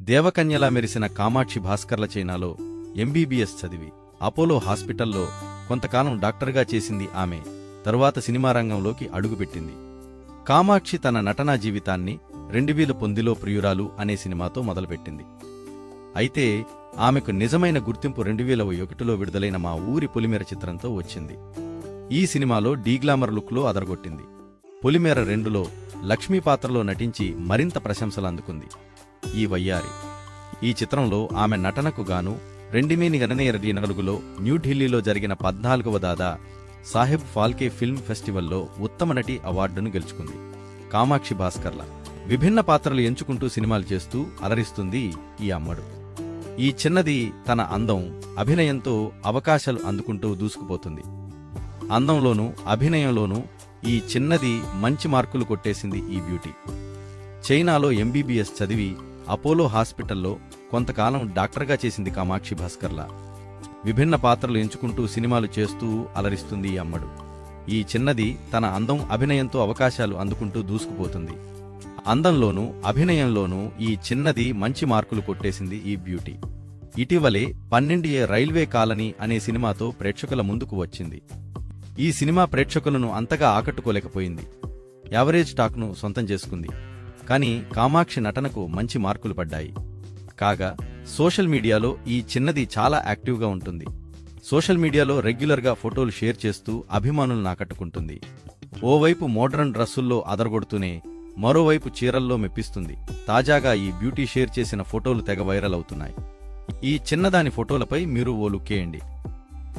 దేవకన్యలా మెరిసిన కామాక్షి భాస్కర్ల చైనాలో ఎంబీబీఎస్ చదివి అపోలో హాస్పిటల్లో కొంతకాలం డాక్టర్గా చేసింది ఆమె. తరువాత సినిమా రంగంలోకి అడుగుపెట్టింది. కామాక్షి తన నటనా జీవితాన్ని 2009లో ప్రియురాలు అనే సినిమాతో మొదలుపెట్టింది. అయితే ఆమెకు నిజమైన గుర్తింపు 2001లో విడుదలైన మా ఊరి పొలిమేర చిత్రంతో వచ్చింది. ఈ సినిమాలో డీగ్లామర్ లుక్లో అదరగొట్టింది. పొలిమేర 2లో లక్ష్మీ పాత్రలో నటించి మరింత ప్రశంసలు అందుకుంది. ఈ వయ్యారి ఈ చిత్రంలో ఆమె నటనకు గాను 2014లో న్యూఢిల్లీలో జరిగిన 14వ దాదా సాహెబ్ ఫాల్కే ఫిల్మ్ ఫెస్టివల్లో ఉత్తమ నటి అవార్డును గెలుచుకుంది. కామాక్షి భాస్కర్ల విభిన్న పాత్రలు ఎంచుకుంటూ సినిమాలు చేస్తూ అలరిస్తుంది ఈ అమ్మడు. ఈ చిన్నది తన అందం, అభినయంతో అవకాశాలు అందుకుంటూ దూసుకుపోతుంది. అందంలోనూ అభినయంలోనూ ఈ చిన్నది మంచి మార్కులు కొట్టేసింది ఈ బ్యూటీ. చైనాలో ఎంబీబీఎస్ చదివి అపోలో హాస్పిటల్లో కొంతకాలం డాక్టర్గా చేసింది కామాక్షి భాస్కర్ల. విభిన్న పాత్రలు ఎంచుకుంటూ సినిమాలు చేస్తూ అలరిస్తుంది ఈ అమ్మడు. ఈ చిన్నది తన అందం, అభినయంతో అవకాశాలు అందుకుంటూ దూసుకుపోతుంది. అందంలోనూ అభినయంలోనూ ఈ చిన్నది మంచి మార్కులు కొట్టేసింది ఈ బ్యూటీ. ఇటీవలే 12A రైల్వే కాలనీ అనే సినిమాతో ప్రేక్షకుల ముందుకు వచ్చింది. ఈ సినిమా ప్రేక్షకులను అంతగా ఆకట్టుకోలేకపోయింది. యావరేజ్ టాక్ను సొంతం చేసుకుంది. కానీ కామాక్షి నటనకు మంచి మార్కులు పడ్డాయి. కాగా సోషల్ మీడియాలో ఈ చిన్నది చాలా యాక్టివ్గా ఉంటుంది. సోషల్ మీడియాలో రెగ్యులర్గా ఫోటోలు షేర్ చేస్తూ అభిమానులను ఆకట్టుకుంటుంది. ఓవైపు మోడ్రన్ డ్రస్సుల్లో అదరగొడుతూనే మరోవైపు చీరల్లో మెప్పిస్తుంది. తాజాగా ఈ బ్యూటీ షేర్ చేసిన ఫోటోలు తెగ వైరల్ అవుతున్నాయి. ఈ చిన్నదాని ఫోటోలపై మీరు ఓ లుక్కేయండి.